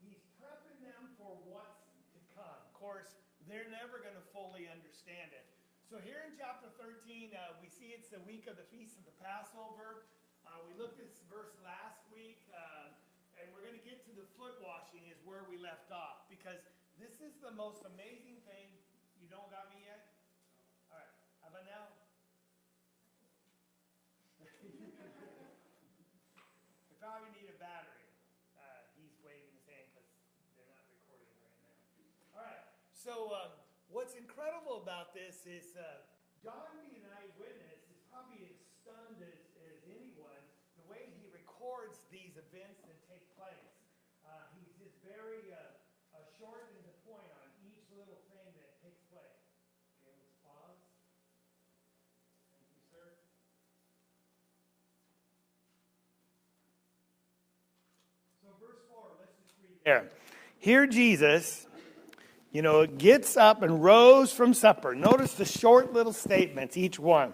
he's prepping them for what's to come. Of course, they're never going to fully understand it. So here in chapter 13, we see it's the week of the Feast of the Passover. We looked at this verse last week, and we're going to get to the foot washing is where we left off, because this is the most amazing thing. You don't got me yet? All right. How about now? We probably need a battery. He's waving his hand because they're not recording right now. All right. So what's incredible about this is John being an eyewitness is probably as stunned as anyone the way he records these events that take place. He's just very short and to the point on each little thing that takes place. Okay, let's pause. Thank you, sir. So verse 4, let's just read there. Here Jesus, gets up and rose from supper. Notice the short little statements, each one.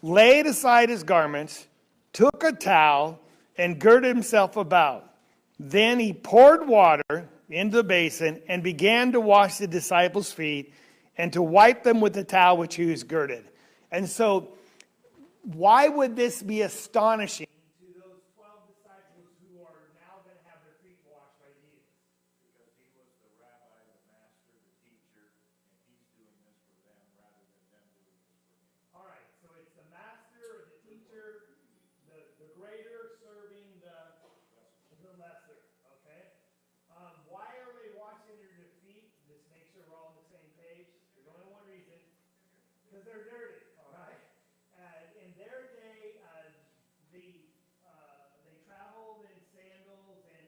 Laid aside his garments, took a towel, and girded himself about. Then he poured water into the basin and began to wash the disciples' feet and to wipe them with the towel which he was girded. And so, why would this be astonishing to those 12 disciples who are now going to have their feet washed by Jesus? Because he was the rabbi, the master, the teacher, and he's doing this for them rather than them doing this for him. All right, so it's the master or the teacher, the greater serving the lesser, okay? Why are they washing their feet? Just make sure we're all on the same page. There's only one reason. Because they're dirty, all right? In their day, they traveled in sandals, and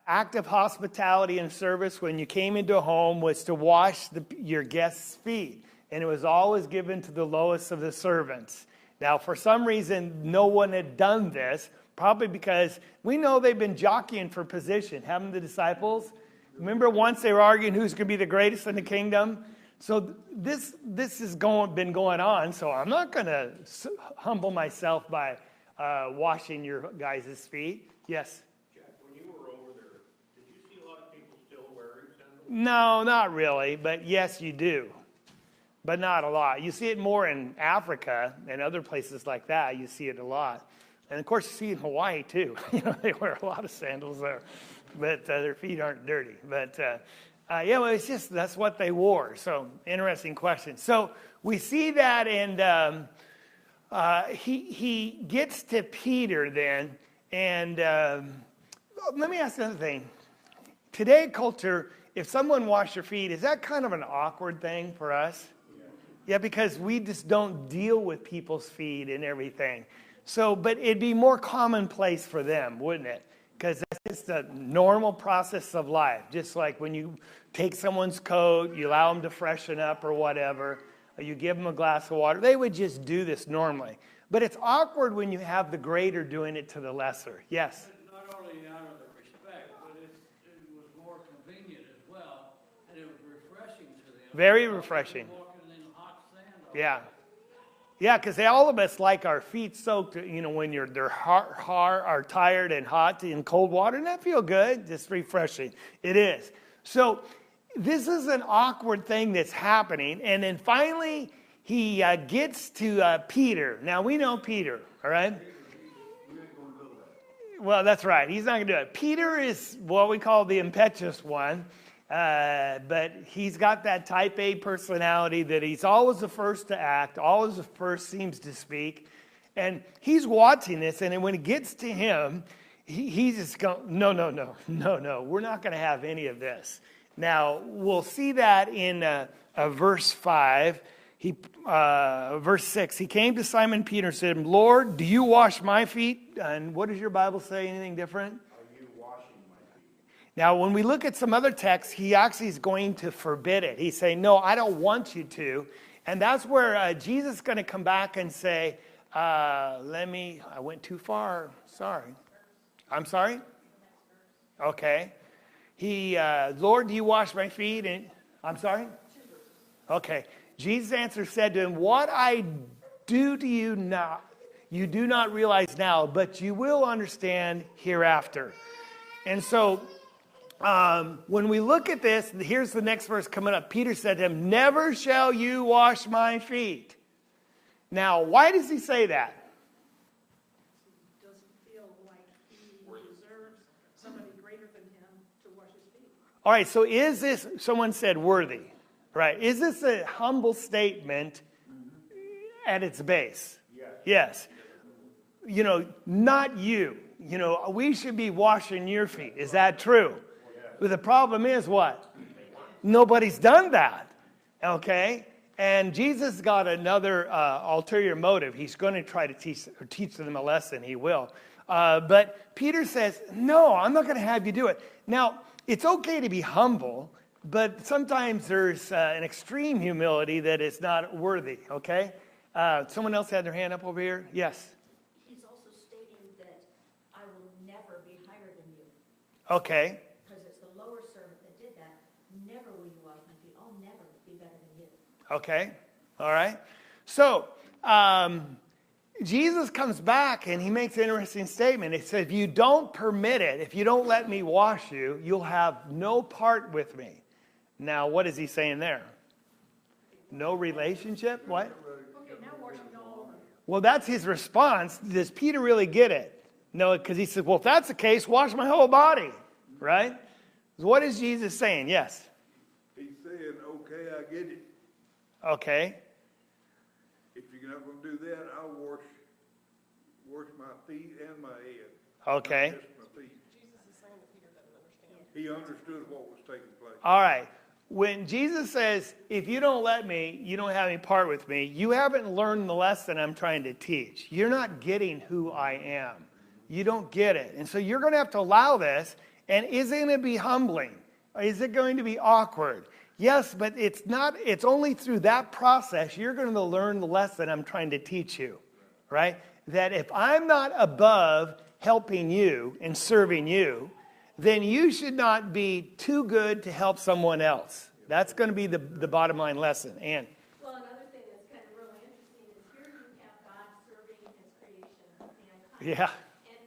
act of hospitality and service when you came into a home was to wash your guests' feet. And it was always given to the lowest of the servants. Now, for some reason, no one had done this, probably because we know they've been jockeying for position, haven't the disciples? Remember once they were arguing who's going to be the greatest in the kingdom? So this has been going on, so I'm not going to humble myself by washing your guys' feet. Yes? Jack, when you were over there, did you see a lot of people still wearing sandals? No, not really, but yes, you do. But not a lot. You see it more in Africa and other places like that. You see it a lot. And of course, you see it in Hawaii too. They wear a lot of sandals there, but their feet aren't dirty. But it's just that's what they wore. So interesting question. So we see that, and he gets to Peter then, and let me ask another thing. Today, culture, if someone washed your feet, is that kind of an awkward thing for us? Yeah, because we just don't deal with people's feet and everything. So, but it'd be more commonplace for them, wouldn't it? Because that's just a normal process of life. Just like when you take someone's coat, you allow them to freshen up or whatever, or you give them a glass of water. They would just do this normally. But it's awkward when you have the greater doing it to the lesser. Yes? Not only out of the respect, but it was more convenient as well, and it was refreshing to them. Very refreshing. Walking in hot sand. Yeah. Yeah, because all of us like our feet soaked, when they're are tired and hot in cold water. Doesn't that feel good? Just refreshing. It is. So this is an awkward thing that's happening. And then finally, he gets to Peter. Now, we know Peter, all right? Well, that's right. He's not going to do it. Peter is what we call the impetuous one. But he's got that type A personality that he's always the first to act, always the first seems to speak. And he's watching this, and then when it gets to him, he's just going, no, we're not going to have any of this. Now, we'll see that in verse 5. Verse 6, he came to Simon Peter and said, Lord, do you wash my feet? And what does your Bible say? Anything different? Now, when we look at some other texts, he actually is going to forbid it. He's saying, no, I don't want you to. And that's where Jesus is going to come back and say, I went too far. Sorry. I'm sorry? Okay. Lord, do you wash my feet? And I'm sorry? Okay. Jesus' answer said to him, what I do to you now, you do not realize now, but you will understand hereafter. And so when we look at this, here's the next verse coming up. Peter said to him, never shall you wash my feet. Now, why does he say that? He doesn't feel like he deserves somebody greater than him to wash his feet. All right, so is this, someone said worthy, right? Is this a humble statement at its base? Yes. You know, not you. You know, we should be washing your feet. Is that true? But the problem is what? Nobody's done that. Okay? And Jesus got another ulterior motive. He's going to try to teach them a lesson. He will. But Peter says, no, I'm not going to have you do it. Now, it's okay to be humble, but sometimes there's an extreme humility that is not worthy. Okay? Someone else had their hand up over here? Yes. He's also stating that I will never be higher than you. Okay. Because it's the lower servant that did that. Never will you wash my feet. I'll never be better than you. Okay. All right. So, Jesus comes back and he makes an interesting statement. He says, if you don't permit it, if you don't let me wash you, you'll have no part with me. Now, what is he saying there? No relationship? What? Okay, now wash me all over. Well, that's his response. Does Peter really get it? No, because he says, well, if that's the case, wash my whole body. Right? So what is Jesus saying? Yes. He's saying, okay, I get it. Okay. If you're not going to do that, I'll wash my feet and my head. Okay. Not just my feet. He understood what was taking place. All right. When Jesus says, if you don't let me, you don't have any part with me, you haven't learned the lesson I'm trying to teach. You're not getting who I am. You don't get it. And so you're going to have to allow this. And is it going to be humbling? Is it going to be awkward? Yes, but it's not. It's only through that process you're going to learn the lesson I'm trying to teach you. Right? That if I'm not above helping you and serving you, then you should not be too good to help someone else. That's going to be the bottom line lesson. And Well, another thing that's kind of really interesting is here you have God serving his creation, mankind. yeah, And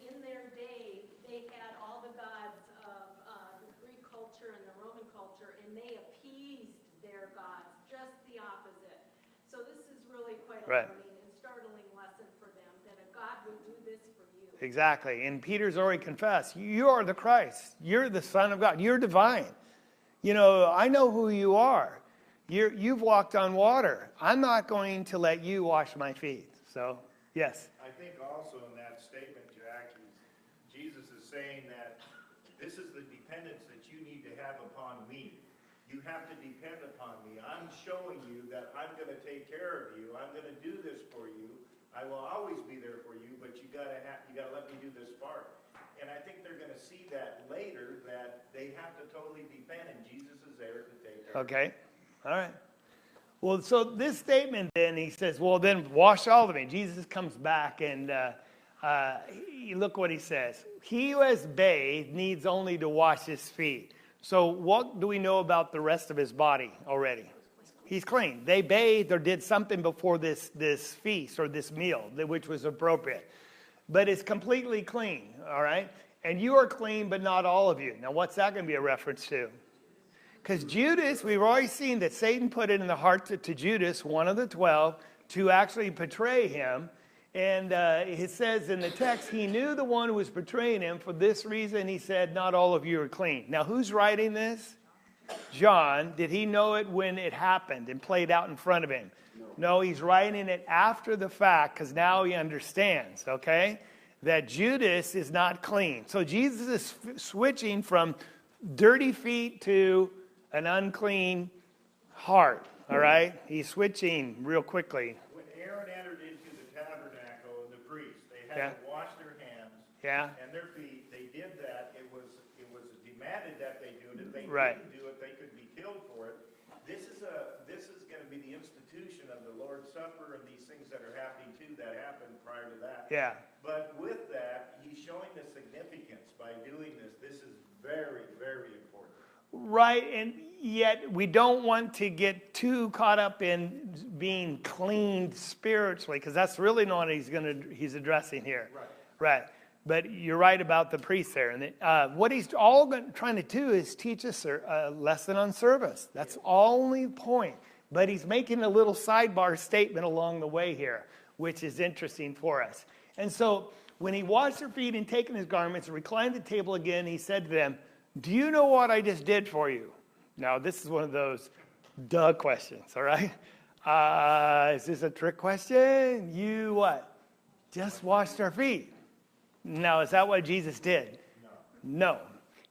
in their day, they had all the gods of the Greek culture and the Roman culture, and they appeased their gods, just the opposite. So this is really quite a Right. learning and startling lesson for them, that a God would do this for you. exactly. And Peter's already confessed, you are the Christ. You're the Son of God. You're divine. You know, I know who you are. You've walked on water. I'm not going to let you wash my feet. So, yes. I think also in that statement, Jack, Jesus is saying that this is the dependence that you need to have upon me. You have to depend upon me. I'm showing you that I'm going to take care of you. I'm going to do this for you. I will always be there for you, but you got to let me do this part. And I think they're going to see that later, that they have to totally depend, and Jesus is there to take care of them. Okay. All right. Well, so this statement then, he says, well, then wash all of me. Jesus comes back and look what he says. He who has bathed needs only to wash his feet. So what do we know about the rest of his body already? He's clean. They bathed or did something before this feast or this meal, which was appropriate. But it's completely clean, all right? And you are clean, but not all of you. Now, what's that going to be a reference to? Because Judas, we've already seen that Satan put it in the heart to Judas, one of the 12, to actually betray him. And it says in the text, he knew the one who was betraying him. For this reason, he said, not all of you are clean. Now, who's writing this? John. Did he know it when it happened and played out in front of him? No, he's writing it after the fact because now he understands, okay, that Judas is not clean. So Jesus is switching from dirty feet to an unclean heart, all right? He's switching real quickly. When Aaron entered into the tabernacle and the priests, they had to wash their hands and their feet. They did that. It was demanded that they do it. If they didn't do it, they could be killed for it. This is going to be the institution of the Lord's Supper and these things that are happening too that happened prior to that. Yeah. But with that, he's showing the significance by doing this. This is very, very important. Right, and yet we don't want to get too caught up in being cleaned spiritually, because that's really not what he's addressing here. Right. Right. But you're right about the priest there. And what he's trying to do is teach us a lesson on service. That's only point. But he's making a little sidebar statement along the way here, which is interesting for us. And so when he washed their feet and taken his garments and reclined at the table again, he said to them, do you know what I just did for you? Now, this is one of those duh questions, all right? Is this a trick question? You what? Just washed our feet. Now, is that what Jesus did? No.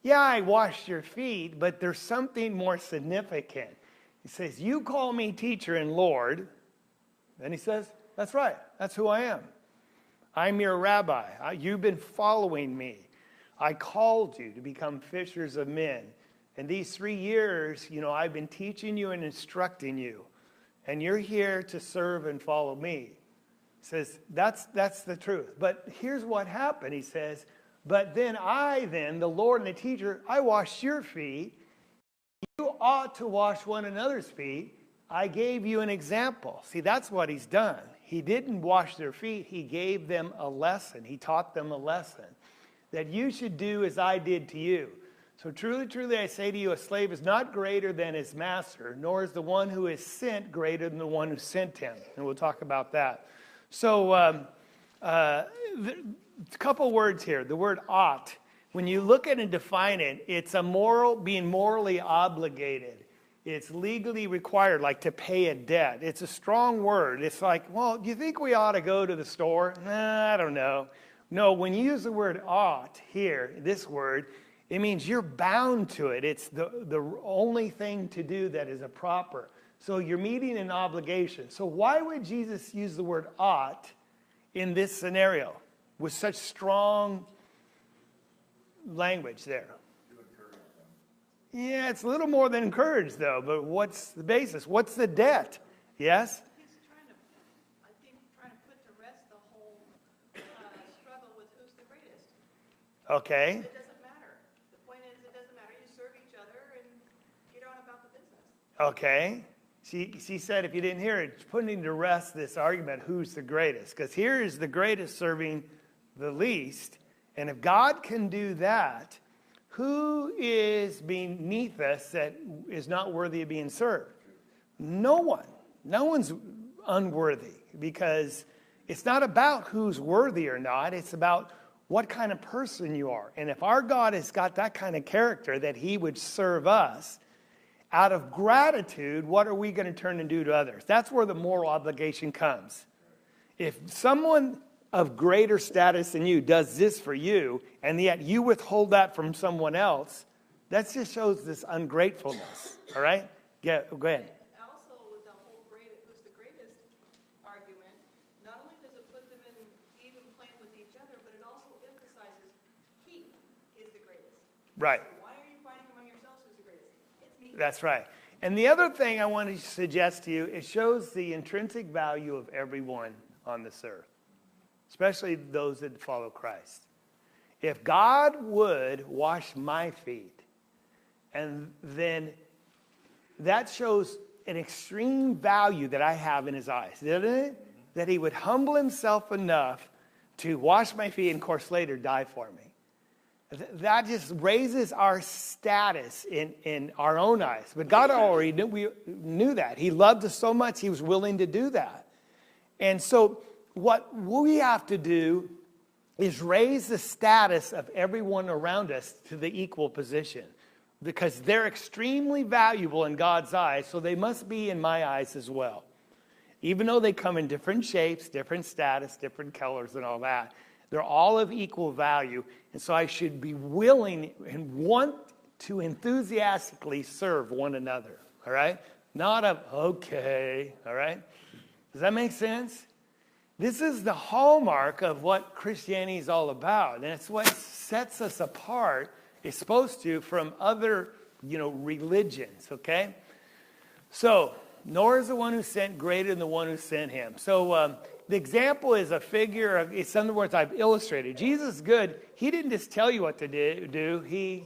Yeah, I washed your feet, but there's something more significant. He says, you call me teacher and Lord. Then he says, that's right. That's who I am. I'm your rabbi. You've been following me. I called you to become fishers of men. And these 3 years, I've been teaching you and instructing you. And you're here to serve and follow me. He says, that's the truth. But here's what happened. He says, but then the Lord and the teacher, I washed your feet. You ought to wash one another's feet. I gave you an example. See, that's what he's done. He didn't wash their feet. He gave them a lesson. He taught them a lesson that you should do as I did to you. So truly, truly, I say to you, a slave is not greater than his master, nor is the one who is sent greater than the one who sent him. And we'll talk about that. So a couple words here. The word ought. When you look at and define it, it's being morally obligated. It's legally required, like to pay a debt. It's a strong word. It's like, well, do you think we ought to go to the store? I don't know. No, when you use the word ought here, this word, it means you're bound to it. It's the only thing to do that is a proper. So you're meeting an obligation. So why would Jesus use the word ought in this scenario with such strong language there? Yeah, it's a little more than encourage, though. But what's the basis? What's the debt? Yes? He's trying to put to rest the whole struggle with who's the greatest. Okay. It doesn't matter. The point is, it doesn't matter. You serve each other and get on about the business. Okay. She said, if you didn't hear it, putting to rest this argument, who's the greatest? Because here is the greatest serving the least. And if God can do that, who is beneath us that is not worthy of being served? No one. No one's unworthy, because it's not about who's worthy or not. It's about what kind of person you are. And if our God has got that kind of character that he would serve us, out of gratitude, what are we going to turn and do to others? That's where the moral obligation comes. If someone of greater status than you does this for you, and yet you withhold that from someone else, that just shows this ungratefulness. All right? Go ahead. Also, with the whole who's the greatest argument, not only does it put them in even plane with each other, but it also emphasizes he is the greatest. Right. So why are you fighting among yourselves who's the greatest? It's me. That's right. And the other thing I want to suggest to you, it shows the intrinsic value of everyone on this earth, especially those that follow Christ. If God would wash my feet, and then that shows an extreme value that I have in his eyes, doesn't it? That he would humble himself enough to wash my feet and, of course, later die for me. That just raises our status in our own eyes. But God already knew that. He loved us so much, he was willing to do that. And so what we have to do is raise the status of everyone around us to the equal position, because they're extremely valuable in God's eyes, so they must be in my eyes as well. Even though they come in different shapes, different status, different colors and all that, they're all of equal value. And so I should be willing and want to enthusiastically serve one another, all right? Not okay, all right? Does that make sense? This is the hallmark of what Christianity is all about. And it's what sets us apart, it's supposed to, from other, religions, okay? So, nor is the one who sent greater than the one who sent him. So, the example is a figure of, it's in other words, I've illustrated. Jesus is good. He didn't just tell you what to do. He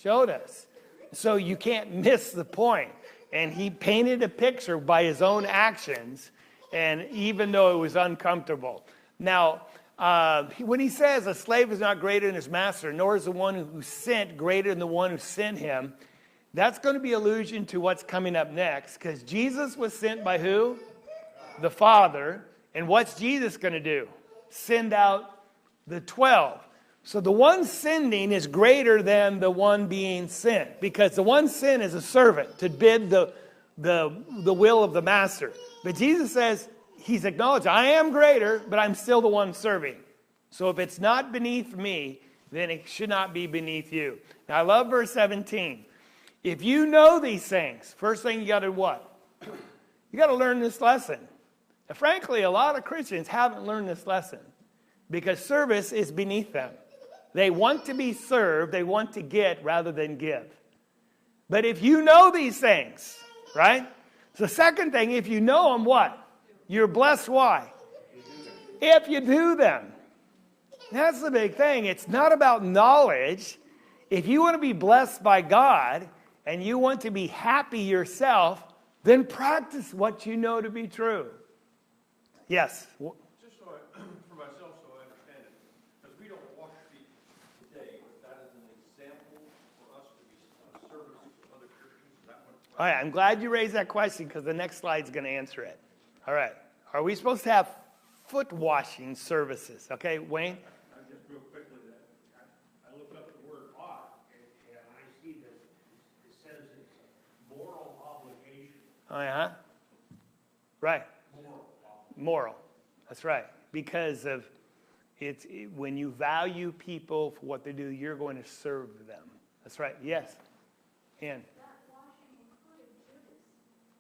showed us. So you can't miss the point. And he painted a picture by his own actions, and even though it was uncomfortable. Now, When he says a slave is not greater than his master, nor is the one who sent greater than the one who sent him, that's going to be allusion to what's coming up next, because Jesus was sent by who? The Father. And what's Jesus going to do? Send out the 12. So the one sending is greater than the one being sent, because the one sent is a servant to bid the will of the master. But Jesus says, he's acknowledged, I am greater, but I'm still the one serving. So if it's not beneath me, then it should not be beneath you. Now I love verse 17. If you know these things, first thing you got to what? You got to learn this lesson. Now, frankly, a lot of Christians haven't learned this lesson because service is beneath them. They want to be served, they want to get rather than give. But if you know these things, right? So the second thing, if you know them, what? You're blessed. Why? If you do them. That's the big thing. It's not about knowledge. If you want to be blessed by God and you want to be happy yourself, then practice what you know to be true. Yes? Just so for myself, so I understand it, because we don't wash feet today, but that is an example for us to be service to other Christians. That one. All right, I'm glad you raised that question because the next slide's going to answer it. All right. Are we supposed to have foot washing services? Okay, Wayne? Just real quickly, I look up the word ought, and I see that it says it's a moral obligation. Oh, yeah? Right. Moral. That's right. Because of when you value people for what they do, you're going to serve them. That's right. Yes. And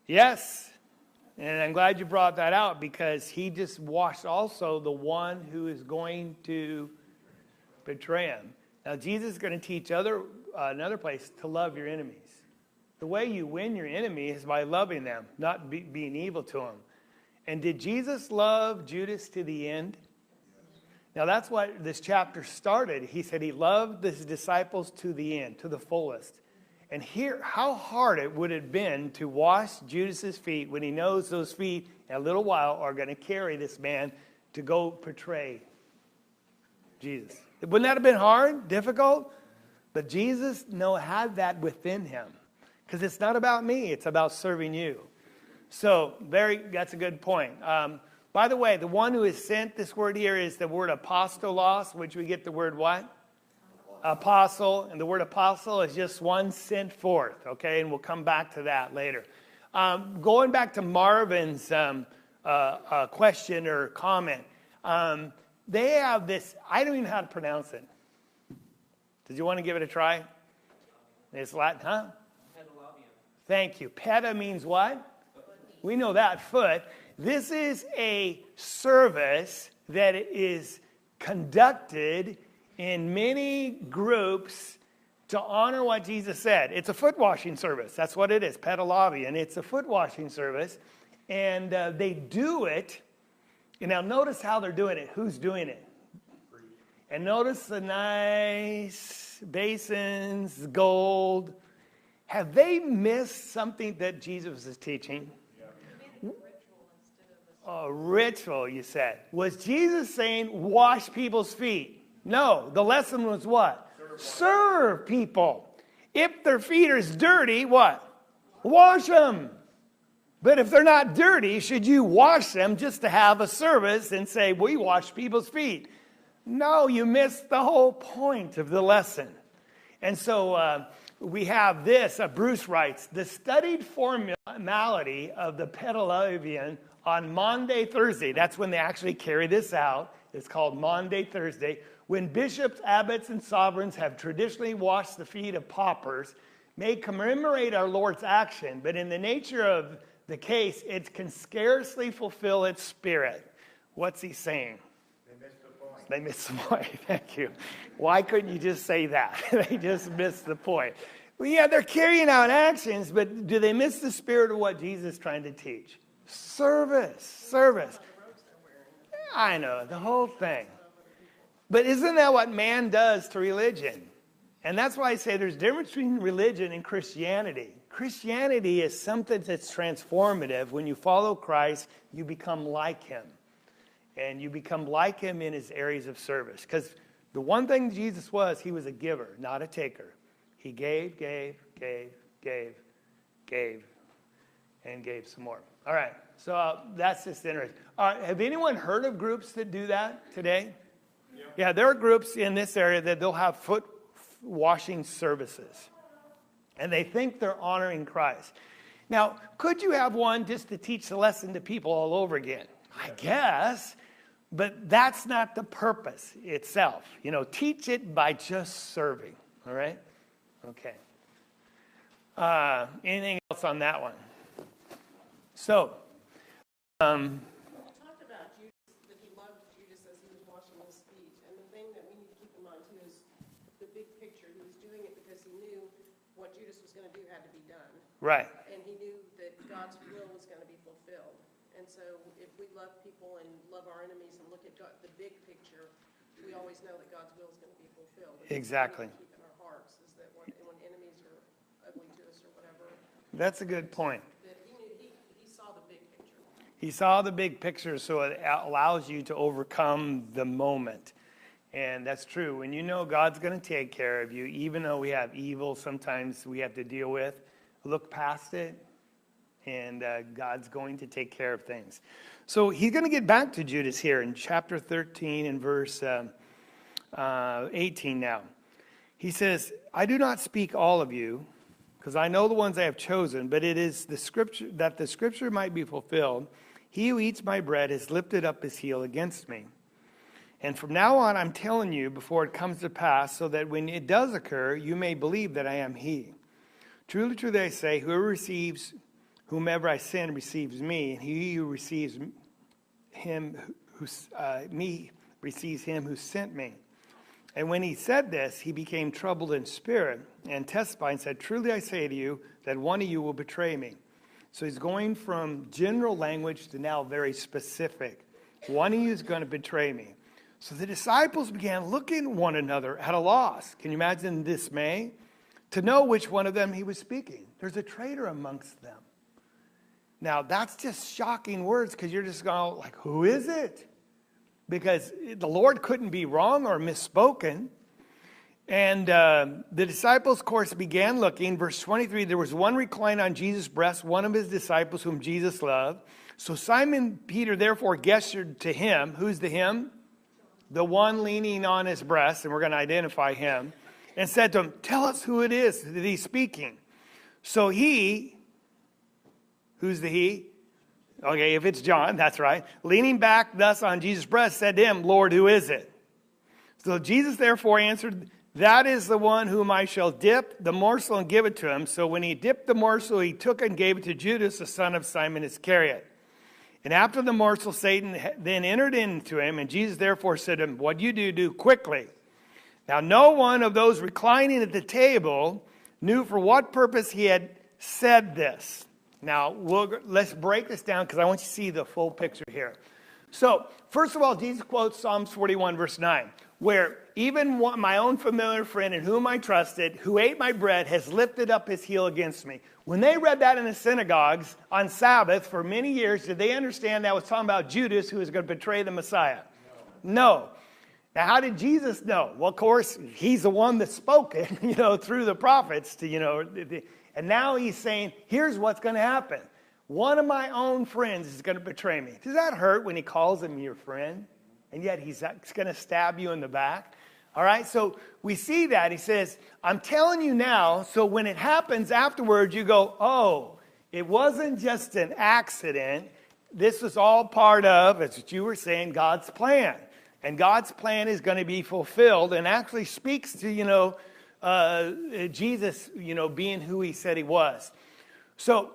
yes. And I'm glad you brought that out because he just washed also the one who is going to betray him. Now, Jesus is going to teach another place to love your enemies. The way you win your enemy is by loving them, not being evil to them. And did Jesus love Judas to the end? Now, that's what this chapter started. He said he loved his disciples to the end, to the fullest. And here, how hard it would have been to wash Judas's feet when he knows those feet in a little while are going to carry this man to go betray Jesus. Wouldn't that have been hard, difficult? But Jesus had that within him. Because it's not about me, it's about serving you. So, that's a good point. By the way, the one who is sent, this word here is the word apostolos, which we get the word what? Apostle. And the word apostle is just one sent forth, okay? And we'll come back to that later. Going back to Marvin's question or comment, they have this, I don't even know how to pronounce it. Did you want to give it a try? It's Latin, huh? Thank you. Peta means what? We know that, foot. This is a service that is conducted in many groups to honor what Jesus said. It's a foot washing service. That's what it is, pedalavi, and it's a foot washing service. And they do it. And now notice how they're doing it. Who's doing it? And notice the nice basins, gold. Have they missed something that Jesus is teaching? A ritual, you said. Was Jesus saying, wash people's feet? No. The lesson was what? Serve people. If their feet are dirty, what? Wash them. But if they're not dirty, should you wash them just to have a service and say, we wash people's feet? No, you missed the whole point of the lesson. And so we have this, Bruce writes, the studied formality of the Pedalavian on Maundy Thursday, that's when they actually carry this out. It's called Maundy Thursday. When bishops, abbots, and sovereigns have traditionally washed the feet of paupers, may commemorate our Lord's action, but in the nature of the case, it can scarcely fulfill its spirit. What's he saying? They missed the point. Thank you. Why couldn't you just say that? They just missed the point. Well, yeah, they're carrying out actions, but do they miss the spirit of what Jesus is trying to teach? Service. I know, the whole thing. But isn't that what man does to religion? And that's why I say there's a difference between religion and Christianity. Christianity is something that's transformative. When you follow Christ, you become like him. And you become like him in his areas of service. Because the one thing Jesus was, he was a giver, not a taker. He gave, and gave some more. All right, so that's just interesting. Have anyone heard of groups that do that today? Yeah, there are groups in this area that they'll have foot washing services. And they think they're honoring Christ. Now, could you have one just to teach the lesson to people all over again? I guess. But that's not the purpose itself. Teach it by just serving. All right? Okay. Anything else on that one? So, talked about Judas, that he loved Judas as he was washing his feet. And the thing that we need to keep in mind, too, is the big picture. He was doing it because he knew what Judas was going to do had to be done. right. And he knew that God's will was going to be fulfilled. And so if we love people and love our enemies and look at God, the big picture, we always know that God's will is going to be fulfilled. And Exactly. we keep in our hearts is that when enemies are ugly to us or whatever, That's a good point. that he knew he saw the big picture. He saw the big picture, so it allows you to overcome the moment. And that's true. When you know God's going to take care of you, even though we have evil sometimes we have to deal with, look past it, and God's going to take care of things. So he's going to get back to Judas here in chapter 13 and verse 18 now. He says, I do not speak all of you, because I know the ones I have chosen, but it is the scripture that the scripture might be fulfilled. He who eats my bread has lifted up his heel against me. And from now on, I'm telling you before it comes to pass, so that when it does occur, you may believe that I am he. Truly, truly, I say, whomever I send receives me, and he who receives me receives him who sent me. And when he said this, he became troubled in spirit and testified and said, truly I say to you that one of you will betray me. So he's going from general language to now very specific. One of you is going to betray me. So the disciples began looking at one another at a loss. Can you imagine dismay? To know which one of them he was speaking. There's a traitor amongst them. Now, that's just shocking words because you're just going like, who is it? Because the Lord couldn't be wrong or misspoken. And the disciples, of course, began looking. Verse 23, there was one reclined on Jesus' breast, one of his disciples whom Jesus loved. So Simon Peter therefore gestured to him. Who's the him? The one leaning on his breast, and we're going to identify him, and said to him, tell us who it is that he's speaking. So he, who's the he? Okay, if it's John, that's right. Leaning back thus on Jesus' breast, said to him, Lord, who is it? So Jesus therefore answered, that is the one whom I shall dip the morsel and give it to him. So when he dipped the morsel, he took it and gave it to Judas, the son of Simon Iscariot. And after the morsel, Satan then entered into him, and Jesus therefore said to him, what you do quickly. Now no one of those reclining at the table knew for what purpose he had said this. Now, let's break this down because I want you to see the full picture here. So, first of all, Jesus quotes Psalms 41, verse 9, where even my own familiar friend in whom I trusted, who ate my bread, has lifted up his heel against me. When they read that in the synagogues on Sabbath for many years, did they understand that was talking about Judas who was going to betray the Messiah? No. Now, how did Jesus know? Well, of course, he's the one that spoke it, through the prophets and now he's saying, here's what's going to happen. One of my own friends is going to betray me. Does that hurt when he calls him your friend? And yet he's going to stab you in the back? All right, so we see that. He says, I'm telling you now, so when it happens afterwards, you go, oh, it wasn't just an accident. This was all part of, as you were saying, God's plan. And God's plan is going to be fulfilled and actually speaks to, Jesus, being who he said he was. So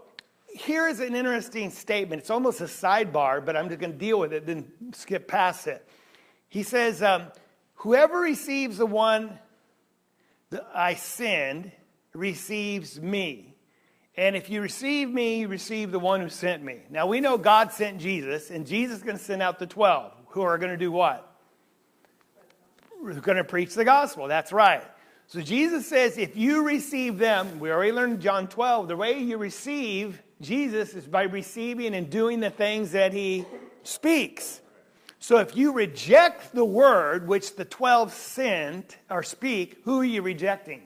here is an interesting statement. It's almost a sidebar, but I'm just going to deal with it, then skip past it. He says, whoever receives the one that I send receives me. And if you receive me, you receive the one who sent me. Now we know God sent Jesus, and Jesus is going to send out the 12 who are going to do what? We're going to preach the gospel. That's right. So Jesus says, if you receive them, we already learned in John 12, the way you receive Jesus is by receiving and doing the things that he speaks. So if you reject the word which the 12 sent or speak, who are you rejecting?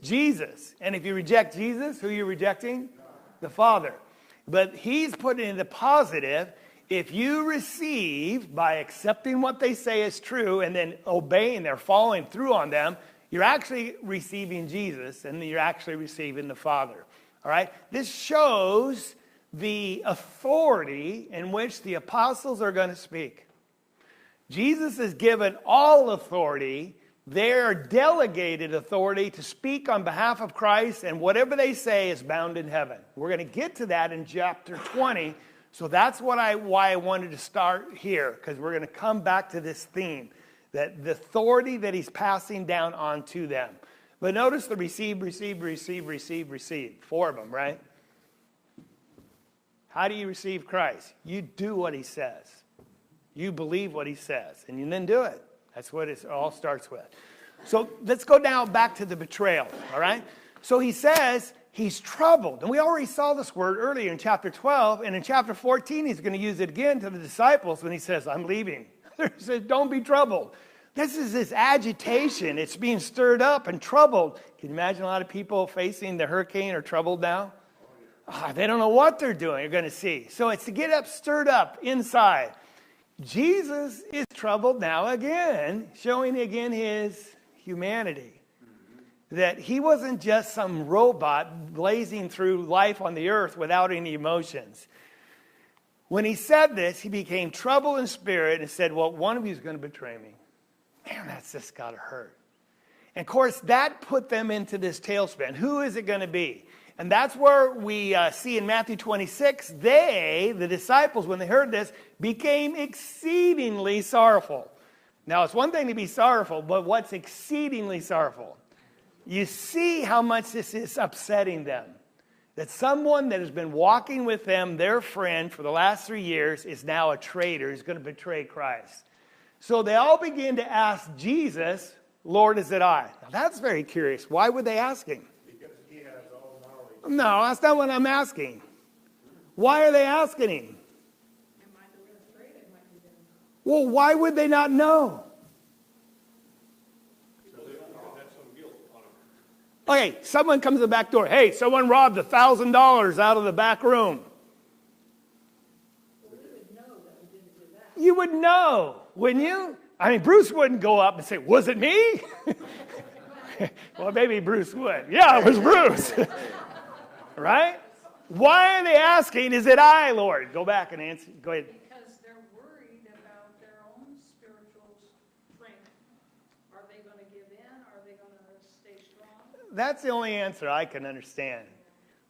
Jesus. And if you reject Jesus, who are you rejecting? The Father. But he's putting in the positive. If you receive by accepting what they say is true and then obeying, they're following through on them, you're actually receiving Jesus and you're actually receiving the Father. All right? This shows the authority in which the apostles are going to speak. Jesus is given all authority. They're delegated authority to speak on behalf of Christ, and whatever they say is bound in heaven. We're going to get to that in chapter 20. So that's why I wanted to start here, because we're going to come back to this theme, that the authority that he's passing down onto them. But notice the receive. 4 of them, right? How do you receive Christ? You do what he says. You believe what he says, and you then do it. That's what it all starts with. So let's go down back to the betrayal, all right? So he says he's troubled. And we already saw this word earlier in chapter 12. And in chapter 14, he's going to use it again to the disciples when he says, I'm leaving. He says, don't be troubled. This is this agitation. It's being stirred up and troubled. Can you imagine a lot of people facing the hurricane are troubled now? They don't know what they're doing. You're going to see. So it's to get up, stirred up inside. Jesus is troubled now again, showing again his humanity. That he wasn't just some robot blazing through life on the earth without any emotions. When he said this, he became troubled in spirit and said, well, one of you is going to betray me. Man, that's just got to hurt. And of course, that put them into this tailspin. Who is it going to be? And that's where we see in Matthew 26, they, the disciples, when they heard this, became exceedingly sorrowful. Now, it's one thing to be sorrowful, but what's exceedingly sorrowful? You see how much this is upsetting them. That someone that has been walking with them, their friend, for the last 3 years, is now a traitor, is going to betray Christ. So they all begin to ask Jesus, Lord, is it I? Now, that's very curious. Why would they ask him? No, that's not what I'm asking. Why are they asking him? Well, why would they not know? Okay, someone comes to the back door. Hey, someone robbed $1,000 out of the back room. You would know, wouldn't you? I mean, Bruce wouldn't go up and say, was it me? Well, maybe Bruce would. Yeah, it was Bruce. Right? Why are they asking, is it I, Lord? Go back and answer. Go ahead. Because they're worried about their own spiritual strength. Are they going to give in? Are they going to stay strong? That's the only answer I can understand.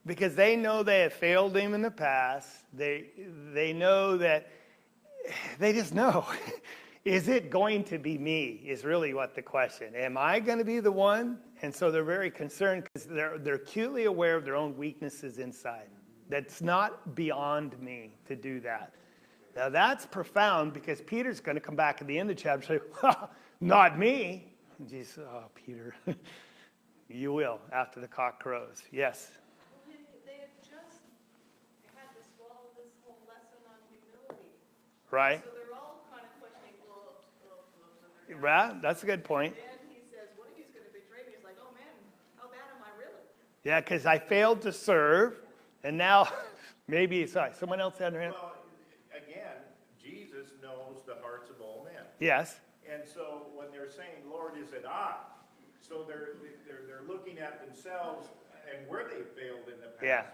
Because they know they have failed him in the past. They know that, they just know. Is it going to be me is really what the question. Am I going to be the one? And so they're very concerned because they're acutely aware of their own weaknesses inside. That's not beyond me to do that. Now that's profound because Peter's going to come back at the end of the chapter and say, not me. And Jesus says, oh, Peter, you will after the cock crows. Yes? They had just had to swallow this whole lesson on humility. Right? So they're all kind of questioning, Right? That's a good point. And he says, one of you is going to betray me. He's like, oh man, how bad am I really? Yeah, because I failed to serve, and now maybe, sorry, someone else had their hand? Well, again, Jesus knows the hearts of all men. Yes. And so when they're saying, Lord, is it I? So they're looking at themselves and where they failed in the past. Yeah.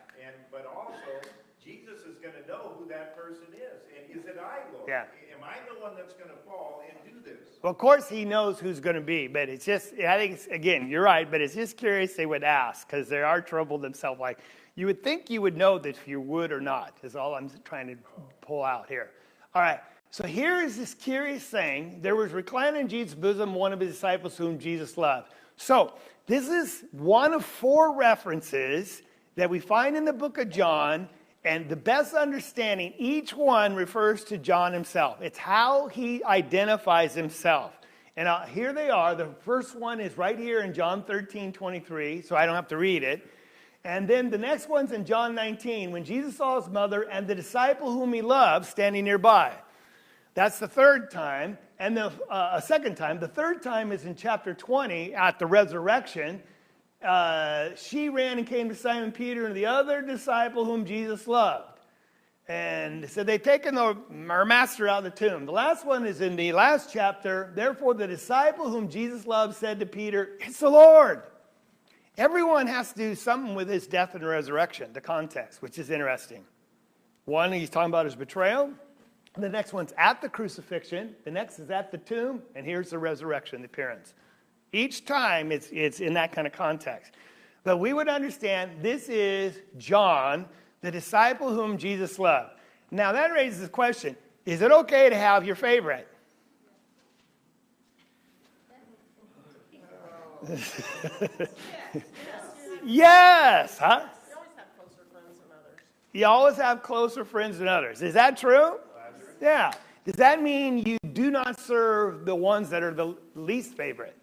But also, Jesus is going to know who that person is. And is it I, Lord? Yeah. Am I the one that's going to fall and do this? Well, of course he knows who's going to be, but it's just, I think, again, you're right, but it's just curious they would ask because they are troubled themselves. Like, you would think you would know that if you would or not is all I'm trying to pull out here. All right, so here is this curious thing. There was reclining in Jesus' bosom one of his disciples whom Jesus loved. So this is one of 4 references that we find in the book of John. And the best understanding, each one refers to John himself. It's how he identifies himself. And here they are. The first one is right here in John 13:23, so I don't have to read it. And then the next one's in John 19, when Jesus saw his mother and the disciple whom he loved standing nearby. That's the third time. And a second time. The third time is in chapter 20 at the resurrection. She ran and came to Simon Peter and the other disciple whom Jesus loved. And said they'd taken our master out of the tomb. The last one is in the last chapter. Therefore, the disciple whom Jesus loved said to Peter, it's the Lord. Everyone has to do something with his death and resurrection, the context, which is interesting. One, he's talking about his betrayal. The next one's at the crucifixion. The next is at the tomb. And here's the resurrection, the appearance. Each time it's in that kind of context. But we would understand this is John, the disciple whom Jesus loved. Now that raises the question, is it okay to have your favorite? Yes, huh? You always have closer friends than others. You always have closer friends than others. Is that true? Yeah. Does that mean you do not serve the ones that are the least favorite?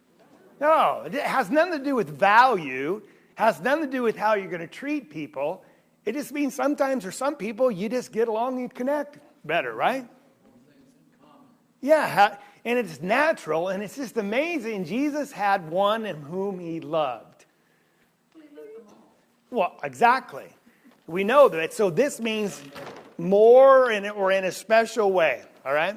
No, it has nothing to do with value, has nothing to do with how you're going to treat people. It just means sometimes there's some people you just get along and connect better, right? Yeah, and it's natural, and it's just amazing. Jesus had one in whom he loved. Well, exactly. We know that. So this means more or in a special way, all right?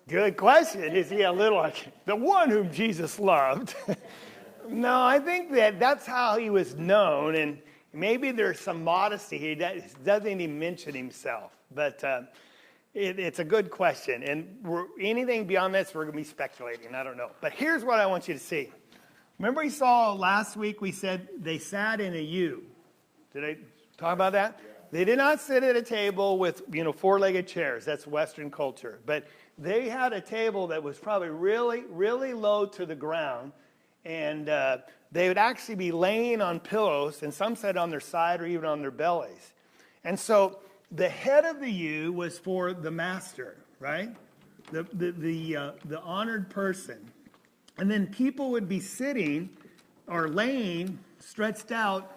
Good question. Is he a little like the one whom Jesus loved? No, I think that's how he was known, and maybe there's some modesty. He doesn't even mention himself, but it's a good question. And anything beyond this, we're going to be speculating. I don't know. But here's what I want you to see. Remember we saw last week, we said they sat in a U. Did I talk about that? Yeah. They did not sit at a table with, four-legged chairs. That's Western culture. But they had a table that was probably really, really low to the ground. And they would actually be laying on pillows, and some sat on their side or even on their bellies. And so the head of the U was for the master, right? The honored person. And then people would be sitting or laying stretched out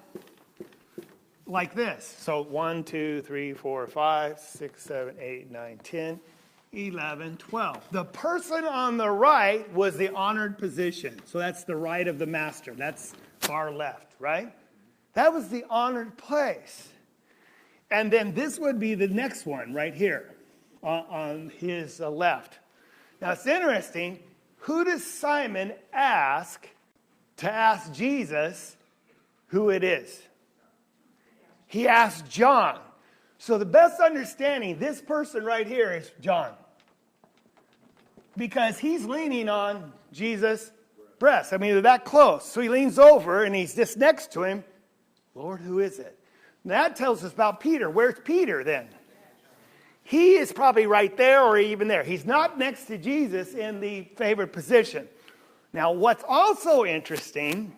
like this. So 1, 2, 3, 4, 5, 6, 7, 8, 9, 10. 11, 12. The person on the right was the honored position. So that's the right of the master. That's far left, right? That was the honored place. And then this would be the next one right here on his left. Now it's interesting. Who does Simon ask to ask Jesus who it is? He asked John. So the best understanding, this person right here is John. Because he's leaning on Jesus' breast. I mean, they're that close. So he leans over and he's just next to him. Lord, who is it? And that tells us about Peter. Where's Peter then? He is probably right there or even there. He's not next to Jesus in the favored position. Now, what's also interesting,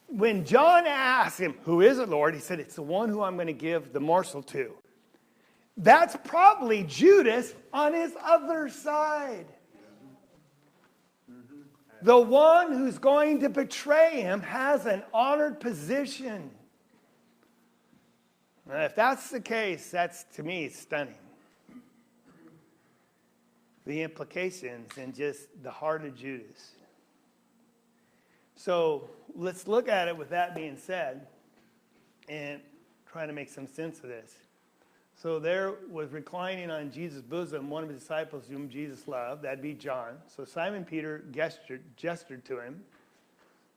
when John asked him, who is it, Lord? He said, it's the one who I'm going to give the morsel to. That's probably Judas on his other side. The one who's going to betray him has an honored position. And if that's the case, that's, to me, stunning. The implications and just the heart of Judas. So let's look at it with that being said and try to make some sense of this. So there was reclining on Jesus' bosom one of his disciples whom Jesus loved. That'd be John. So Simon Peter gestured to him,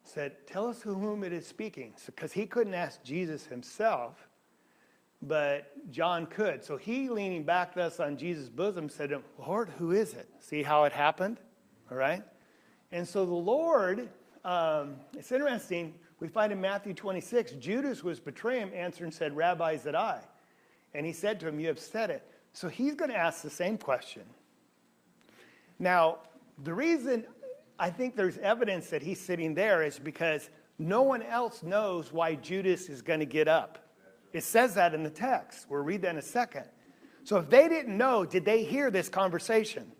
said, tell us whom it is speaking. Because he couldn't ask Jesus himself, but John could. So he, leaning back thus on Jesus' bosom, said to him, Lord, who is it? See how it happened? All right? And so the Lord, it's interesting, we find in Matthew 26, Judas was betraying him, answered and said, Rabbi, is it I? And he said to him, you have said it. So he's going to ask the same question. Now, the reason I think there's evidence that he's sitting there is because no one else knows why Judas is going to get up. It says that in the text. We'll read that in a second. So if they didn't know, did they hear this conversation?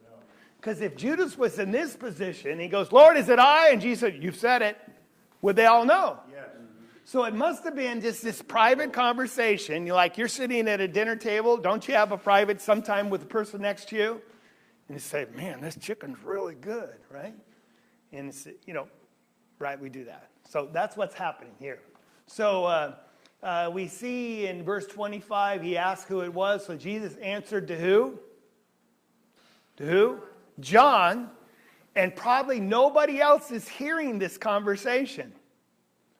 Because if Judas was in this position, he goes, Lord, is it I? And Jesus said, you've said it. Would they all know? Yes. So it must have been just this private conversation. You're sitting at a dinner table. Don't you have a private sometime with the person next to you? And you say, man, this chicken's really good, right? And it's, right, we do that. So that's what's happening here. So we see in verse 25, he asked who it was. So Jesus answered to who? To who? John. And probably nobody else is hearing this conversation.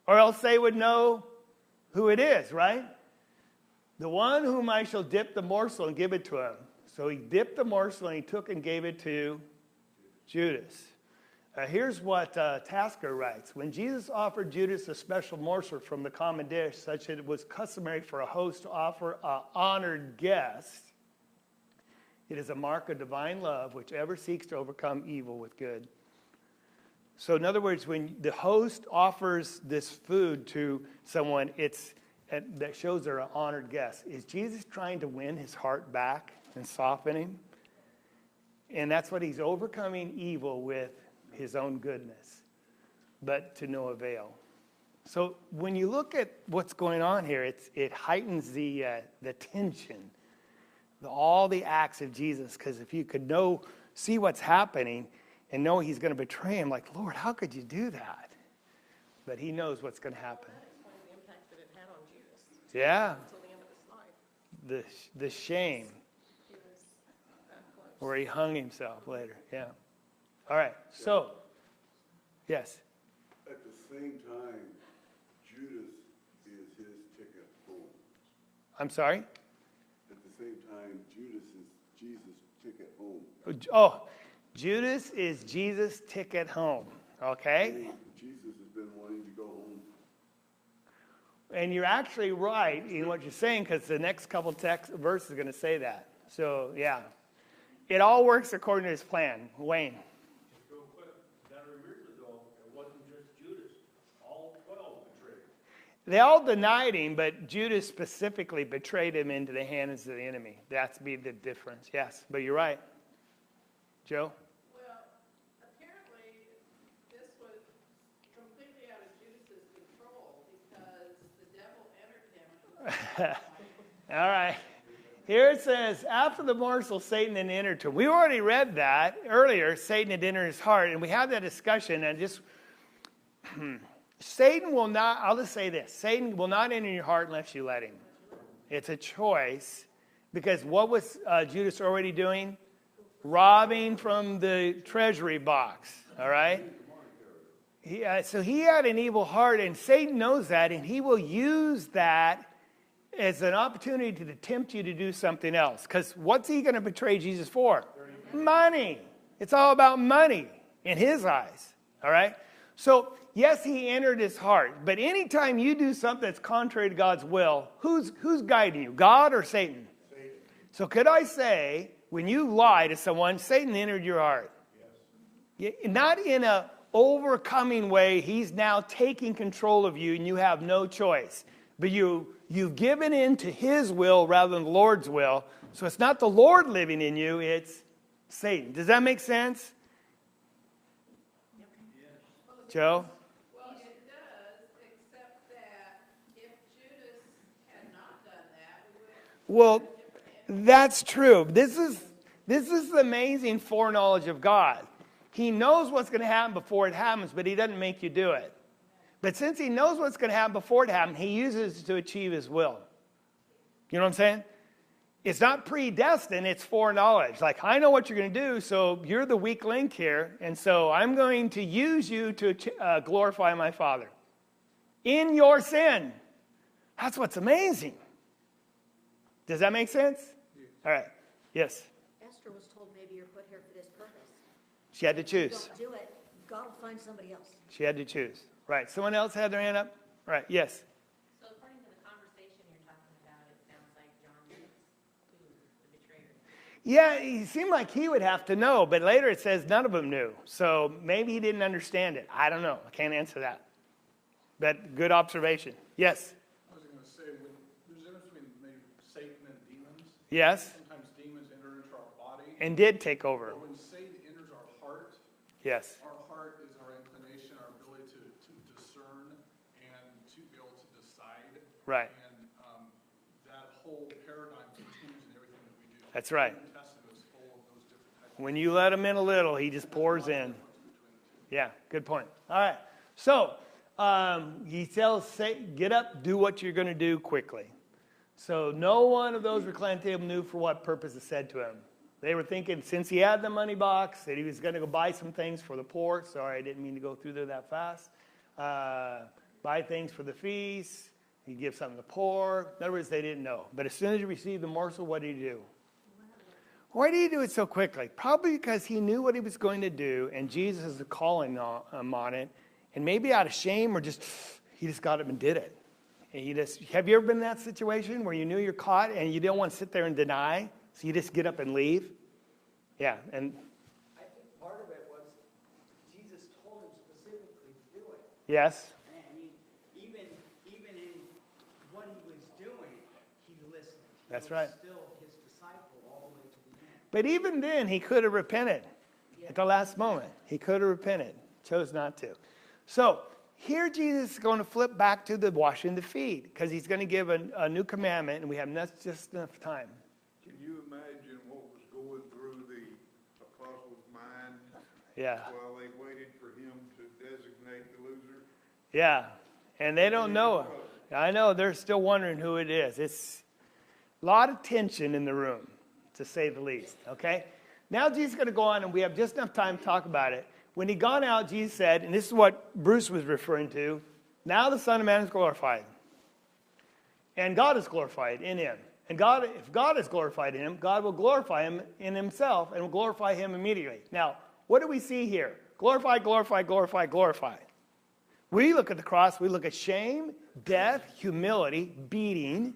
Or else they would know who it is, right? The one whom I shall dip the morsel and give it to him. So he dipped the morsel and he took and gave it to Judas. Here's what Tasker writes. When Jesus offered Judas a special morsel from the common dish, such that it was customary for a host to offer an honored guest, it is a mark of divine love, which ever seeks to overcome evil with good. So in other words, when the host offers this food to someone, that shows they're an honored guest. Is Jesus trying to win his heart back and soften him? And that's what he's overcoming evil with his own goodness, but to no avail. So when you look at what's going on here, it heightens the tension, all the acts of Jesus. Because if you could see what's happening and know he's going to betray him, like, Lord, how could you do that? But he knows what's going to happen. That explains the impact that it had on Judas. Yeah. Until the end of his life. The shame He was that close. where he hung himself later. Yeah. All right. So, yes. At the same time, Judas is his ticket home. I'm sorry? At the same time, Judas is Jesus' ticket home. Oh, Judas is Jesus' ticket home. Okay? Jesus has been wanting to go home. And you're actually right in what you're saying, because the next couple verses are going to say that. So, yeah. It all works according to his plan. Wayne. Just real quick, you gotta remember though, it wasn't just Judas, all 12 betrayed. They all denied him, but Judas specifically betrayed him into the hands of the enemy. That's be the difference. Yes, but you're right. Joe? Well, apparently, this was completely out of Judas's control because the devil entered him. All right. Here it says, after the morsel, Satan had entered to him. We already read that earlier. Satan had entered his heart, and we had that discussion. And Satan will not, I'll just say this. Satan will not enter your heart unless you let him. It's a choice. Because what was Judas already doing? Robbing from the treasury box. All right? So he had an evil heart, and Satan knows that, and he will use that as an opportunity to tempt you to do something else. Because what's he going to betray Jesus for? Money. It's all about money in his eyes. All right? So, yes, he entered his heart. But anytime you do something that's contrary to God's will, who's guiding you? God or Satan? Satan. So could I say, when you lie to someone, Satan entered your heart? Yes. Not in a overcoming way. He's now taking control of you and you have no choice. But you've given in to his will rather than the Lord's will. So it's not the Lord living in you, it's Satan. Does that make sense? Joe? Well, it does, except that if Judas had not done that, we would have... Well, that's true. This is the amazing foreknowledge of God. He knows what's going to happen before it happens, but he doesn't make you do it. But since he knows what's going to happen before it happens, he uses it to achieve his will. You know what I'm saying? It's not predestined, it's foreknowledge. Like, I know what you're going to do, so you're the weak link here, and so I'm going to use you to glorify my Father. In your sin. That's what's amazing. Does that make sense? All right. Yes? Esther was told maybe you're put here for this purpose. She had to If you choose. don't do it, God will find somebody else. She had to choose. Right. Someone else had their hand up? Right. Yes. So according to the conversation you're talking about, it sounds like John was the betrayer. Yeah, he seemed like he would have to know, but later it says none of them knew. So maybe he didn't understand it. I don't know. I can't answer that. But good observation. Yes? I was going to say, there's a difference between maybe Satan and demons. Yes? Sometimes demons enter into our body. And did take over. But when Satan enters our heart, Yes. our heart is our inclination, our ability to discern and to be able Right. And that whole paradigm continues in everything that we do. That's right. The New Testament is full of those different types of When you let him in a little, he just pours in. Yeah, good point. All right. So he tells, say, get up, do what you're going to do quickly. So no one of those reclining table knew for what purpose it said to him. They were thinking, since he had the money box, that he was going to go buy some things for the poor. Sorry, I didn't mean to go through there that fast. Buy things for the feast. He'd give something to the poor. In other words, they didn't know. But as soon as he received the morsel, what did he do? Why did he do it so quickly? Probably because he knew what he was going to do, and Jesus is calling him on it. And maybe out of shame or just, he just got up and did it. And have you ever been in that situation where you knew you're caught and you don't want to sit there and deny? So you just get up and leave? Yeah, and I think part of it was Jesus told him specifically to do it. yes. I mean, even in what he was doing, he listened. That's right. Still his disciple all the way to the end. But even then, he could have repented at the last moment. He could have repented, chose not to. So here Jesus is going to flip back to the washing the feet because he's going to give a new commandment, and we have just enough time. Can you imagine what was going through the apostles' mind Yeah. while they waited for him to designate the loser? Yeah, and they don't know. I know they're still wondering who it is. It's a lot of tension in the room, to say the least, okay? Now Jesus is going to go on, and we have just enough time to talk about it. When he gone out, Jesus said, and this is what Bruce was referring to, now the Son of Man is glorified. And God is glorified in him. And God, if God is glorified in him, God will glorify him in himself and will glorify him immediately. Now, what do we see here? Glorify, glorify, glorify, glorify. We look at the cross, we look at shame, death, humility, beating,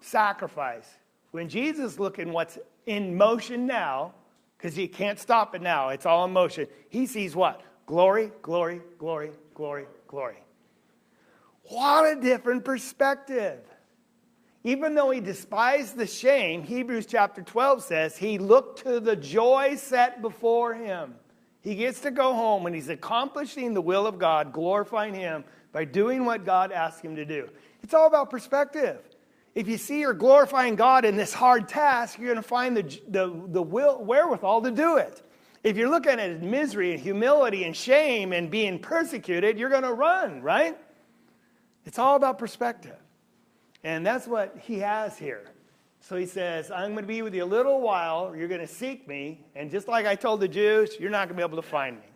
sacrifice. When Jesus is looking what's in motion now, because he can't stop it now, it's all in motion, he sees what? Glory, glory, glory, glory, glory. What a different perspective. Even though he despised the shame, Hebrews chapter 12 says he looked to the joy set before him. He gets to go home when he's accomplishing the will of God, glorifying him by doing what God asked him to do. It's all about perspective. If you see you're glorifying God in this hard task, you're going to find the wherewithal to do it. If you're looking at misery and humility and shame and being persecuted, you're going to run, right? It's all about perspective. And that's what he has here. So he says, I'm going to be with you a little while. You're going to seek me. And just like I told the Jews, you're not going to be able to find me.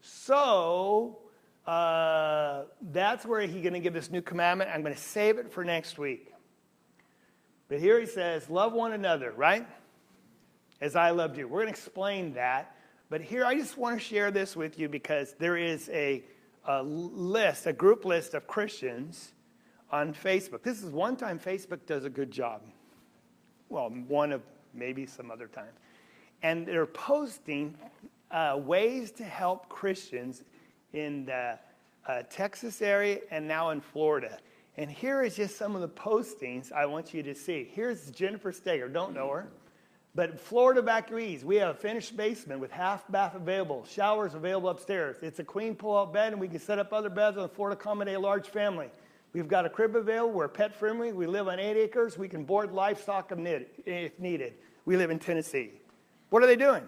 So that's where he's going to give this new commandment. I'm going to save it for next week. But here he says, love one another, right? As I loved you. We're going to explain that. But here I just want to share this with you because there is a group list of Christians on Facebook. This is one time Facebook does a good job. Well, one of maybe some other time. And they're posting ways to help Christians in the Texas area and now in Florida. And here is just some of the postings I want you to see. Here's Jennifer Steger. Don't know her. But Florida evacuees. We have a finished basement with half bath available. Showers available upstairs. It's a queen pull-out bed, and we can set up other beds on the floor to accommodate a large family. We've got a crib available. We're pet-friendly. We live on 8 acres. We can board livestock if needed. We live in Tennessee. What are they doing?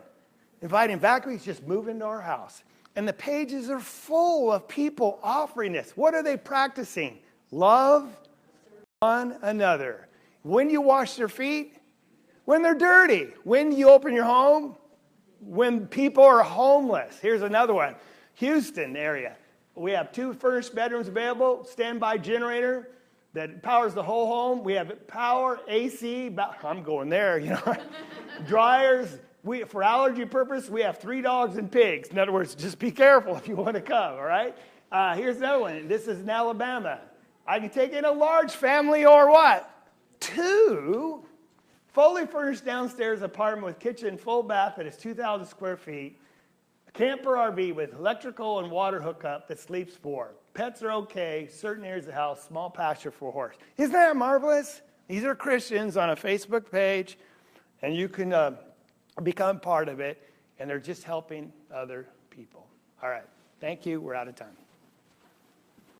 Inviting evacuees, just move into our house. And the pages are full of people offering this. What are they practicing? Love one another. When you wash their feet, when they're dirty, when you open your home, when people are homeless. Here's another one. Houston area. We have 2 furnished bedrooms available, standby generator that powers the whole home. We have power, AC, I'm going there, dryers. For allergy purpose, we have 3 dogs and pigs. In other words, just be careful if you want to come, all right? Here's another one. This is in Alabama. I can take in a large family or what? 2 fully furnished downstairs apartment with kitchen, full bath that is 2,000 square feet. A camper RV with electrical and water hookup that sleeps 4. Pets are okay. Certain areas of the house, small pasture for a horse. Isn't that marvelous? These are Christians on a Facebook page, and you can become part of it, and they're just helping other people. All right. Thank you. We're out of time.